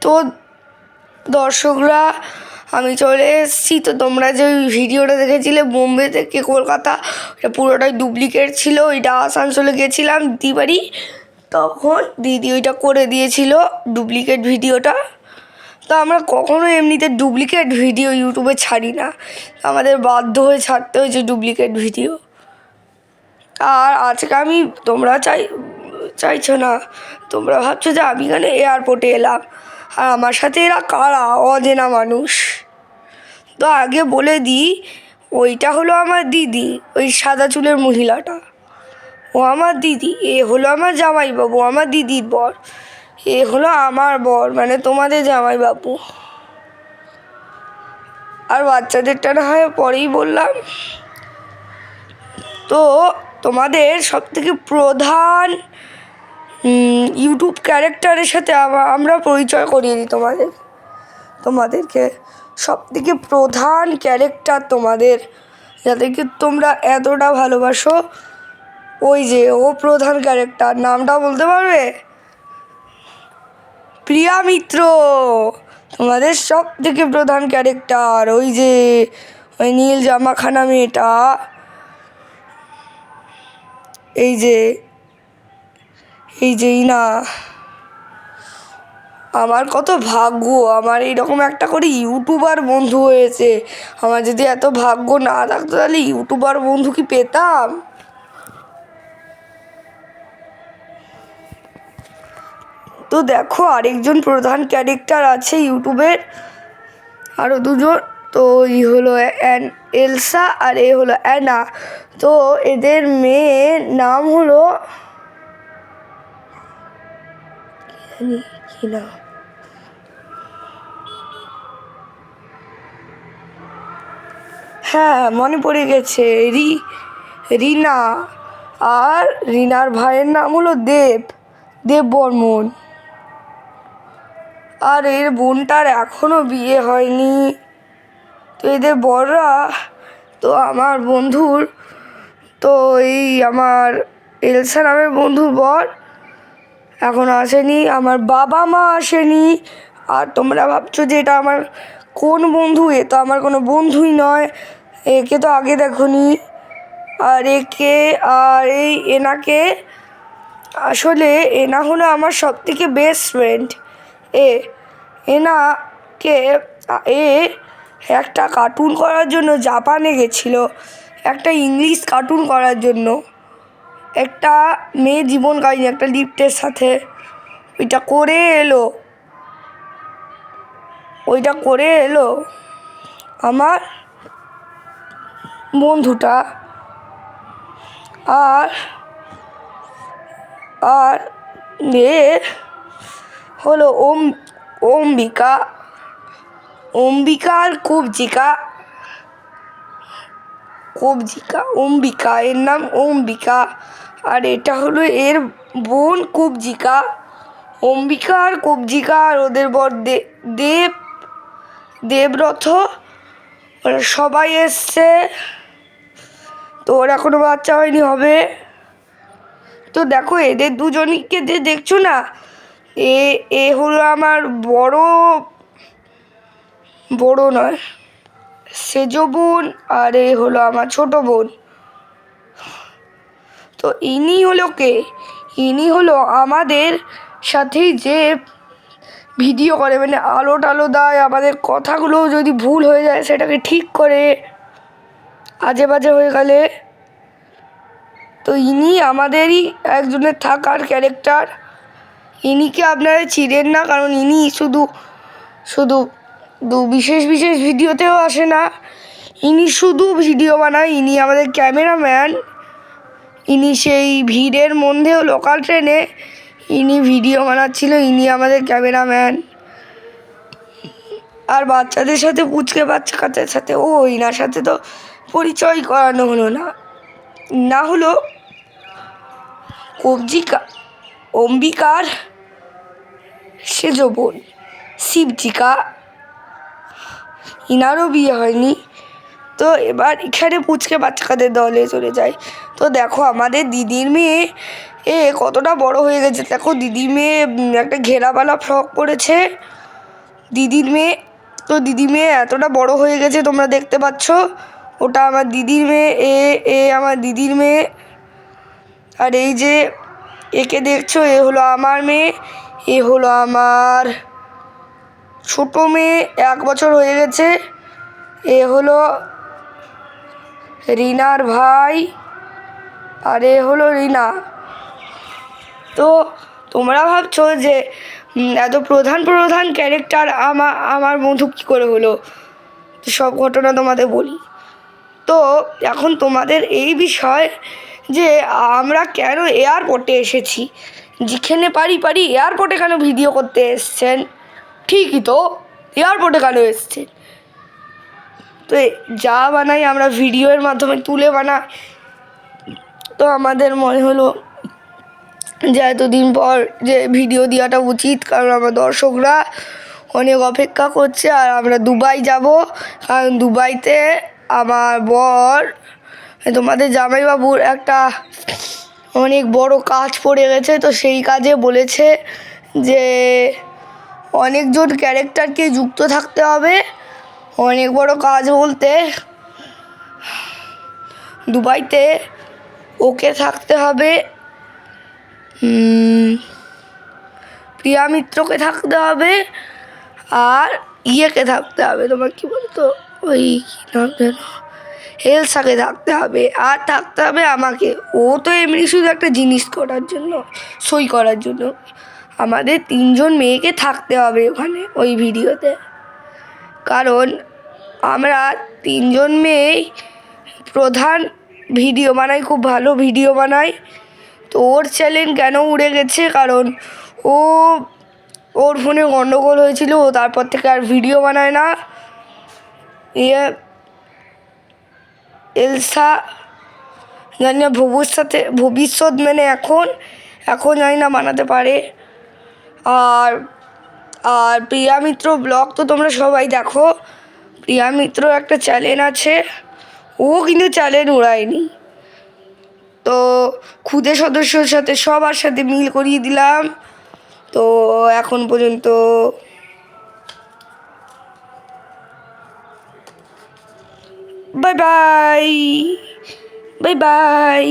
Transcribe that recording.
তো দর্শকরা আমি চলে এসেছি। তো তোমরা যে ভিডিওটা দেখেছিলে বোম্বে থেকে কলকাতা, ওটা পুরোটাই ডুপ্লিকেট ছিল। ওইটা আসানসোলে গেছিলাম দিদি বাড়ি, তখন দিদি ওইটা করে দিয়েছিল ডুপ্লিকেট ভিডিওটা। তো আমরা কখনো এমনিতে ডুপ্লিকেট ভিডিও ইউটিউবে ছাড়ি না, আমাদের বাধ্য হয়ে ছাড়তে হয়েছে ডুপ্লিকেট ভিডিও। আর আজকে আমি তোমরা চাইছো না, তোমরা ভাবছো যে আমি এখানে এয়ারপোর্টে এলাম আর আমার সাথে এরা কারা, অচেনা মানুষ। তো আগে বলে দিই, ওইটা হলো আমার দিদি, ওই সাদা চুলের মহিলাটা, ও আমার দিদি। এ হলো আমার জামাইবাবু, আমার দিদির বর। এ হলো আমার বর, মানে তোমাদের জামাইবাবু। আর বাচ্চাদেরটা না হয় পরেই বললাম। তো তোমাদের সবথেকে প্রধান ইউটিউব ক্যারেক্টারের সাথে আমরা পরিচয় করিয়ে দিই তোমাদেরকে সবথেকে প্রধান ক্যারেক্টার তোমাদের, যাদেরকে তোমরা এতটা ভালোবাসো। ওই যে ও প্রধান ক্যারেক্টার, নামটা বলতে পারবে? প্রিয়া মিত্র, তোমাদের সবথেকে প্রধান ক্যারেক্টার। ওই যে ওই নীল জামাখানা মেয়েটা, এই যে না, আমার কত ভাগ্য, আমার এইরকম একটা করে ইউটিউবার বন্ধু হয়েছে। আমার যদি এত ভাগ্য না থাকতো তাহলে ইউটিউবার বন্ধু কি পেতাম? তো দেখো আরেকজন প্রধান ক্যারেক্টার আছে ইউটিউবের, আরও দুজন। তো এই হলো এলসা আর এ হলো অ্যানা। তো এদের মেয়ের নাম হলো কি না, হ্যাঁ মনে পড়ে গেছে, রিনা। আর রিনার ভাইয়ের নাম হলো দেব বর্মন। আর এর বোনটার এখনও বিয়ে হয়নি। তো এদের বড়রা, তো আমার বন্ধুর, তো এই আমার এলসা নামের বন্ধুর বর এখনও আসেনি, আমার বাবা মা আসেনি। আর তোমরা ভাবছো যে এটা আমার কোন বন্ধু, এ তো আমার কোনো বন্ধুই নয়, একে তো আগে দেখোনি। আর একে আর এই এনাকে, আসলে এনা হলো আমার সবথেকে বেস্ট ফ্রেন্ড। এনাকে একটা কার্টুন করার জন্য জাপানে গেছিলো, একটা ইংলিশ কার্টুন করার জন্য, একটা মেয়ে জীবন কাহিনী, একটা লিফটের সাথে। ওইটা করে এলো আমার বন্ধুটা। আর এ হলো অম্বিকা আর অম্বিকা, এর নাম অম্বিকা। আর এটা হলো এর বোন কুবজিকা। অম্বিকা আর কুবজিকা, আর ওদের বর দেবরথ, ওরা সবাই এসছে। তো ওর এখনো বাচ্চা হয়নি, হবে। তো দেখো এদের দুজনকে যে দেখছো না, এ হলো আমার বড় নয়, সেজ বোন, আর এ হলো আমার ছোট বোন। তো ইনি হলো আমাদের সাথেই যে ভিডিও করে, মানে আলো টালো দেয়, আমাদের কথাগুলো যদি ভুল হয়ে যায় সেটাকে ঠিক করে, আজে বাজে হয়ে গেলে। তো ইনি আমাদেরই একজনের থাকার ক্যারেক্টার। ইনিকে আপনারা চিনেন না, কারণ ইনি শুধু বিশেষ ভিডিওতেও আসে না, ইনি শুধু ভিডিও বানায়। ইনি আমাদের ক্যামেরাম্যান। ইনি সেই ভিড়ের মধ্যেও লোকাল ট্রেনে ইনি ভিডিও বানাচ্ছিল, ইনি আমাদের ক্যামেরাম্যান। আর বাচ্চাদের সাথে বাচ্চাদের সাথে ইনার সাথে তো পরিচয় করানো হলো না হলো অম্বিকার সেজ বোন শিবজিকা, ইনারও বিয়ে হয়নি। তো এবার এখানে বাচ্চাদের দলে চলে যায়। তো দেখো আমাদের দিদির মেয়ে কতটা বড় হয়ে গেছে। দেখো দিদির মেয়ে একটা ঘেরাওয়ালা ফ্রক পরেছে, দিদির মেয়ে। তো দিদির মেয়ে এতটা বড় হয়ে গেছে তোমরা দেখতে পাচ্ছ, ওটা আমার দিদির মেয়ে, এ আমার দিদির মেয়ে। আর এই যে একে দেখছো, এ হলো আমার মেয়ে, এ হলো আমার ছোট মেয়ে, 1 বছর হয়ে গেছে। এ হলো রিনার ভাই, আর এ হলো রিনা। তো তোমরা ভাবছো যে এত প্রধান প্রধান ক্যারেক্টার আমার বন্ধু কী করে হলো, সব ঘটনা তোমাদের বলি। তো এখন তোমাদের এই বিষয় যে আমরা কেন এয়ারপোর্টে এসেছি, যেখানে পারি এয়ারপোর্টে কেন ভিডিও করতে এসছেন? ঠিকই তো, এয়ারপোর্টে কেন এসছেন? তো যা বানাই আমরা ভিডিওর মাধ্যমে তুলে বানাই। তো আমাদের মনে হলো যে এতদিন পর যে ভিডিও দেওয়াটা উচিত, কারণ আমার দর্শকরা অনেক অপেক্ষা করছে। আর আমরা দুবাই যাব, কারণ দুবাইতে আমার বর, তোমাদের জামাইবাবুর একটা অনেক বড় কাজ পড়ে গেছে। তো সেই কাজে বলেছে যে অনেকজন ক্যারেক্টারকে যুক্ত থাকতে হবে। অনেক বড় কাজ বলতে দুবাইতে ওকে থাকতে হবে, প্রিয়া মিত্রকে থাকতে হবে, আর ইয়েকে থাকতে হবে, তোমার কী বলতো, ওই কী নাম যেন, এলসাকে থাকতে হবে, আর থাকতে হবে আমাকে। ও তো এমনি শুধু একটা জিনিস করার জন্য, সই করার জন্য। আমাদের 3 জন মেয়েকে থাকতে হবে ওখানে ওই ভিডিওতে, কারণ আমরা 3 জন মেয়েই প্রধান ভিডিও বানাই, খুব ভালো ভিডিও বানাই। তো ওর চ্যানেল কেন উড়ে গেছে, কারণ ওর ফোনে গন্ডগোল হয়েছিল, তারপর থেকে আর ভিডিও বানায় না। এলসা জানি না ভবিষ্যৎ মানে এখন জানি না বানাতে পারে। আর আর প্রিয়া মিত্র ব্লগ তো তোমরা সবাই দেখো, প্রিয়া মিত্র একটা চ্যানেল আছে, ও কিন্তু চ্যানেল উড়ায়নি। তো খুদে সদস্যর সাথে সবার সাথে মিল করিয়ে দিলাম। তো এখন পর্যন্ত বাই বাই, বাই বাই।